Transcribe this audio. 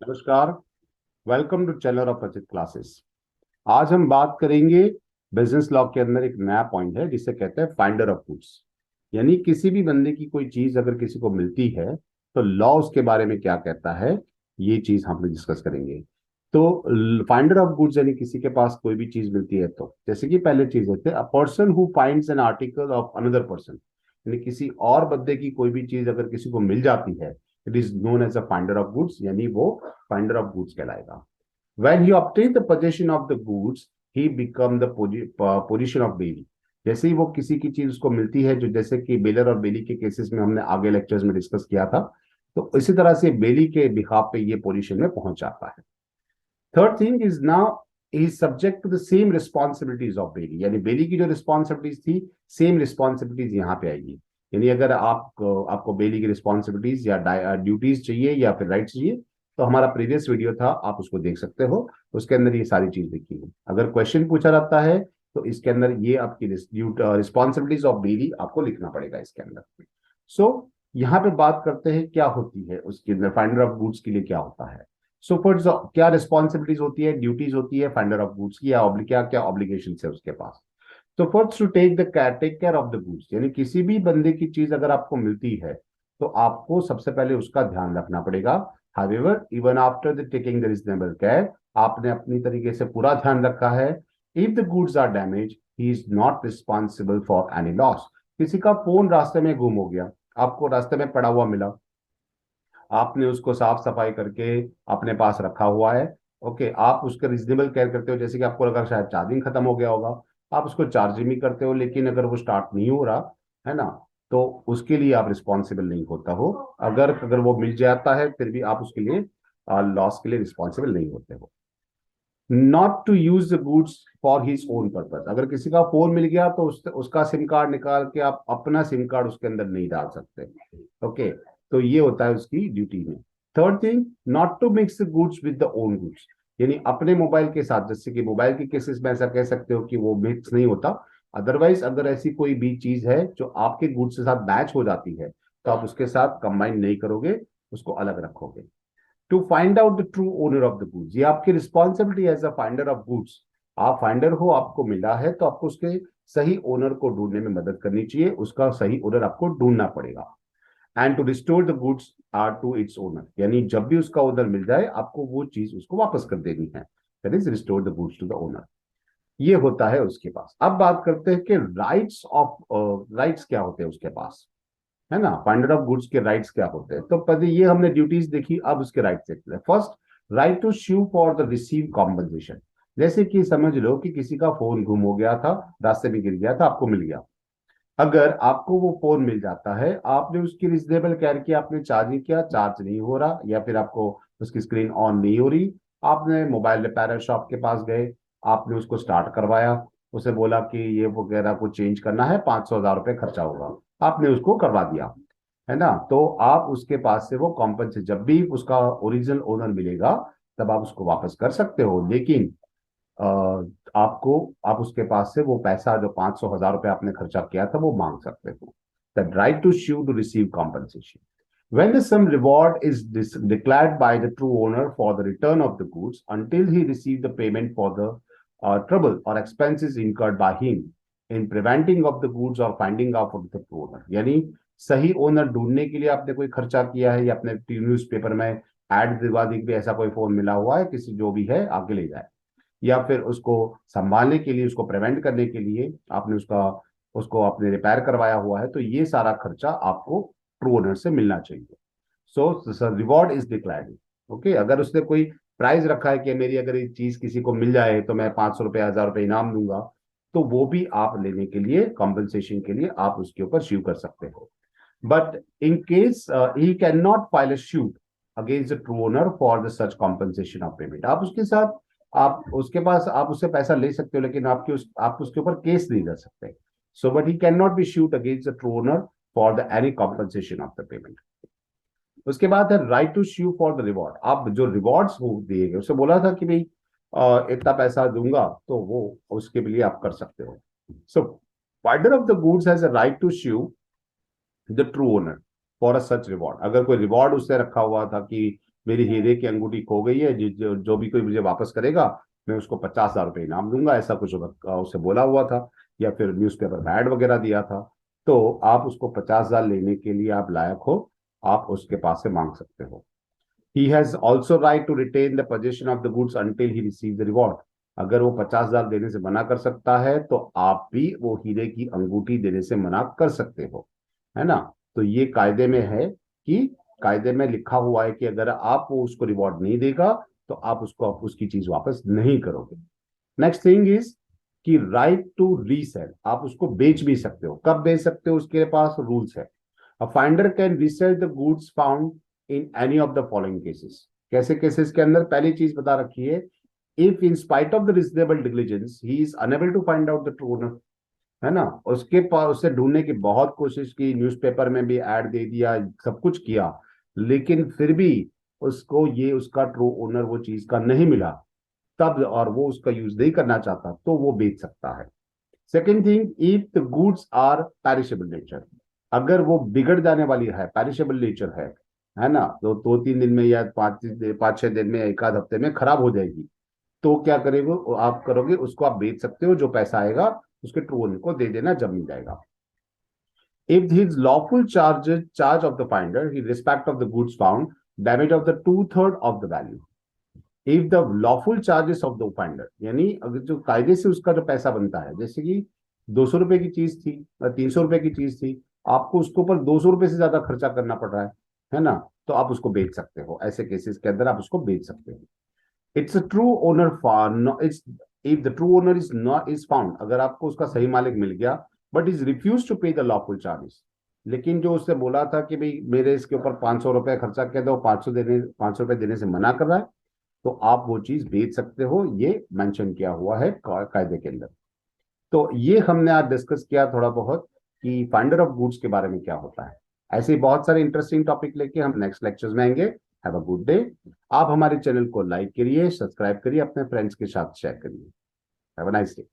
नमस्कार। Welcome to channel of Achit classes. आज हम बात करेंगे बिजनेस लॉ के अंदर एक नया पॉइंट है जिसे कहते हैं फाइंडर ऑफ गुड्स। यानी किसी भी बंदे की कोई चीज अगर किसी को मिलती है तो लॉ उसके बारे में क्या कहता है, ये चीज हम लोग डिस्कस करेंगे। तो फाइंडर ऑफ गुड्स यानी किसी के पास कोई भी चीज मिलती है, तो जैसे कि पहले चीज होते हैं a person who finds an article of another person, यानी किसी और बंदे की कोई भी चीज अगर किसी को मिल जाती है, it is known as a finder of goods, यानी वो फाइंडर ऑफ गुड्स कहलाएगा। When he obtained the possession of the goods, he become the position of bailey। जैसे ही वो किसी की चीज उसको मिलती है, जो जैसे कि बेलर और बेली के केसेस में हमने आगे लेक्चर्स में डिस्कस किया था, तो इसी तरह से बेली के बिहाफ पे ये पोजीशन में पहुंच जाता है। Third thing is now is subject to the same responsibilities of bailee, यानी बेली की जो रिस्पॉन्सिबिलिटीज थी सेम रिस्पॉन्सिबिलिटीज यहाँ पे आएगी। यानी अगर आपको बेली की रिस्पॉन्सिबिलिटीज या ड्यूटीज चाहिए या फिर राइट चाहिए, तो हमारा प्रीवियस वीडियो था, आप उसको देख सकते हो। उसके अंदर ये सारी चीज लिखी है। अगर क्वेश्चन पूछा जाता है तो इसके अंदर ये आपकी रिस्पॉन्सिबिलिटीज ऑफ बेली आपको लिखना पड़ेगा इसके अंदर। सो यहाँ पे बात करते हैं क्या होती है उसके अंदर फाइंडर ऑफ गुड्स के लिए क्या होता है। सो फॉर क्या रिस्पॉन्सिबिलिटीज होती है, ड्यूटीज होती है फाइंडर ऑफ गुड्स की, या क्या क्या ऑब्लिगेशन है उसके पास। तो first to take care of the goods, यानी किसी भी बंदे की चीज अगर आपको मिलती है तो आपको सबसे पहले उसका ध्यान रखना पड़ेगा। However even after the taking the reasonable care, आपने अपनी तरीके से पूरा ध्यान रखा है। If the goods are damage he is not responsible for any loss. किसी का फोन रास्ते में गुम हो गया, आपको रास्ते में पड़ा हुआ मिला, आपने उसको साफ सफाई करके अपने पास रखा हुआ है। ओके, आप उसका रीजनेबल केयर करते हो, जैसे कि आपको लगा शायद चार्जिंग खत्म हो गया होगा, आप उसको चार्जिंग भी करते हो, लेकिन अगर वो स्टार्ट नहीं हो रहा है ना, तो उसके लिए आप रिस्पॉन्सिबल नहीं होता हो। अगर अगर वो मिल जाता है फिर भी आप उसके लिए लॉस के लिए रिस्पॉन्सिबल नहीं होते हो। Not to use the goods for his own purpose, अगर किसी का फोन मिल गया तो उसका सिम कार्ड निकाल के आप अपना सिम कार्ड उसके अंदर नहीं डाल सकते। ओके, तो ये होता है उसकी ड्यूटी में। Third thing, not to mix the goods with the own goods, यानी अपने मोबाइल के साथ, जैसे कि मोबाइल के केसेस में ऐसा कह सकते हो कि वो मिक्स नहीं होता। अदरवाइज अगर ऐसी कोई भी चीज है जो आपके गुड्स के साथ मैच हो जाती है, तो आप उसके साथ कंबाइन नहीं करोगे, उसको अलग रखोगे। To find out the true owner of the goods, ये आपकी responsibility as a finder of goods. आप फाइंडर हो, आपको मिला है, तो आपको उसके सही ओनर को ढूंढने में मदद करनी चाहिए, उसका सही ओनर आपको ढूंढना पड़ेगा। And to restore the goods are to its owner, यानी जब भी उसका ओनर मिल जाए आपको वो चीज उसको वापस कर देनी है। That is restore the goods to the owner. ये होता है उसके पास। अब बात करते हैं कि राइट्स क्या होते हैं उसके पास, है ना। फाइंडर ऑफ गुड्स के राइट्स क्या होते हैं, तो पहले ये हमने ड्यूटीज देखी, अब उसके राइट्स देखते हैं। First, right to sue for the receive compensation. जैसे कि समझ लो कि किसी का फोन गुम हो गया था, रास्ते में गिर गया था, आपको मिल गया। अगर आपको वो फोन मिल जाता है, आपने उसकी रिजनेबल केयर किया, आपने चार्जिंग किया, चार्ज नहीं हो रहा, या फिर आपको उसकी स्क्रीन ऑन नहीं हो रही, आपने मोबाइल रिपेयर शॉप के पास गए, आपने उसको स्टार्ट करवाया, उसे बोला कि ये वगैरह को चेंज करना है, 500,000 रुपये खर्चा होगा, आपने उसको करवा दिया, है ना। तो आप उसके पास से वो कॉम्पनसेट, जब भी उसका ओरिजिनल ओनर मिलेगा तब आप उसको वापस कर सकते हो, लेकिन अ, आपको आप उसके पास से वो पैसा जो 500,000 रुपये आपने खर्चा किया था वो मांग सकते हो। The right to sue to receive compensation when the sum reward is declared by the true owner for the return of the goods until he received the payment for the trouble or expenses incurred by him in preventing of the goods or finding out of the true owner। यानी सही owner ढूंढने के लिए आपने कोई खर्चा किया है, या अपने न्यूज पेपर में एड दिलवा दी कि ऐसा कोई फोन मिला हुआ है, किसी जो भी है आगे ले जाए, या फिर उसको संभालने के लिए, उसको प्रिवेंट करने के लिए आपने उसको आपने रिपेयर करवाया हुआ है, तो ये सारा खर्चा आपको ट्रू ओनर से मिलना चाहिए। सो रिवॉर्ड इज डिक्लायर्ड। ओके, अगर उसने कोई प्राइज रखा है कि मेरी अगर ये चीज किसी को मिल जाए तो मैं 500 रुपये 1,000 रुपये इनाम दूंगा, तो वो भी आप लेने के लिए, कॉम्पनसेशन के लिए आप उसके ऊपर स्यू कर सकते हो। But in case he can not file a suit against the true owner for the such compensation of payment. आप उसके साथ, आप उसके पास आप उससे पैसा ले सकते हो, लेकिन आप उसके ऊपर केस नहीं कर सकते। So but he can not be sued against the true owner for the any compensation of the payment. उसके बाद है right to sue for the reward. आप जो रिवॉर्ड्स हो दिए गए, उसे बोला था कि भाई इतना पैसा दूंगा, तो वो उसके लिए आप कर सकते हो। So finder of the goods has a right to sue the true owner for a such reward. अगर कोई रिवॉर्ड उसने रखा हुआ था कि मेरी हीरे की अंगूठी खो गई है, जो भी कोई मुझे वापस करेगा मैं उसको 50,000 रुपये इनाम दूंगा, ऐसा कुछ उसे बोला हुआ था, या फिर न्यूज़पेपर में ऐड वगैरह दिया था। तो आप उसको 50,000 लेने के लिए आप लायक हो, आप उसके पास से मांग सकते हो। He has also right to retain the possession of the goods until he receive the reward. अगर वो 50,000 देने से मना कर सकता है तो आप भी वो हीरे की अंगूठी देने से मना कर सकते हो, है ना। तो ये कायदे में है कि कायदे में लिखा हुआ है कि अगर आप वो उसको रिवॉर्ड नहीं देगा तो आप उसको उसकी चीज वापस नहीं करोगे। नेक्स्ट थिंग इज कि राइट टू रीसेल, आप उसको बेच भी सकते हो। कब बेच सकते हो, उसके पास रूल्स है। A finder can resell the goods found in any of the following cases. कैसे केसेस के अंदर, पहली चीज बता रखी है, if in spite of the reasonable diligence he is enable to find out the true owner, है ना। उसके पास उसे ढूंढने की बहुत कोशिश की, न्यूज़पेपर में भी ऐड दे दिया, सब कुछ किया, लेकिन फिर भी उसको ये उसका ट्रू ओनर वो चीज का नहीं मिला, तब और वो उसका यूज नहीं करना चाहता तो वो बेच सकता है। Second thing, if the goods are perishable nature, अगर वो बिगड़ जाने वाली है, पैरिशेबल नेचर है ना, तो 2-3 दिन में या 5-6 दिन में, एक आध हफ्ते में खराब हो जाएगी, तो क्या करेंगे आप करोगे, उसको आप बेच सकते हो, जो पैसा आएगा उसके ट्रू ओनर को दे देना जब मिल जाएगा। If his lawful charge of the finder, he respect of the goods found, damage of the 2/3 of the value. If the lawful charges of the finder, यानी अगर जो कायदे से उसका जो पैसा बनता है, जैसे कि 200 रुपए की चीज थी, 300 रुपए की चीज थी, आपको उसके ऊपर 200 रुपए से ज्यादा खर्चा करना पड़ रहा है ना, तो आप उसको बेच सकते हो। ऐसे केसेस के अंदर आप उसको बेच सकते हो। It's a true owner for its if the true owner is not is found, अगर आपको उसका सही मालिक मिल गया बट इज रिफ्यूज टू पे द लॉफुल चार्जेस, लेकिन जो उससे बोला था कि भाई मेरे इसके ऊपर 500 रुपए खर्चा किया था, वो 500 रुपए देने से मना कर रहा है, तो आप वो चीज बेच सकते हो, ये मेंशन किया हुआ है कायदे के अंदर। तो ये हमने आज डिस्कस किया थोड़ा बहुत कि फाइंडर ऑफ गुड्स के बारे में क्या होता है। ऐसे ही बहुत सारे इंटरेस्टिंग टॉपिक लेके हम नेक्स्ट लेक्चर्स में आएंगे। Have a good day. आप हमारे चैनल को लाइक करिए, सब्सक्राइब करिए, अपने फ्रेंड्स के साथ शेयर करिए। Have a nice day.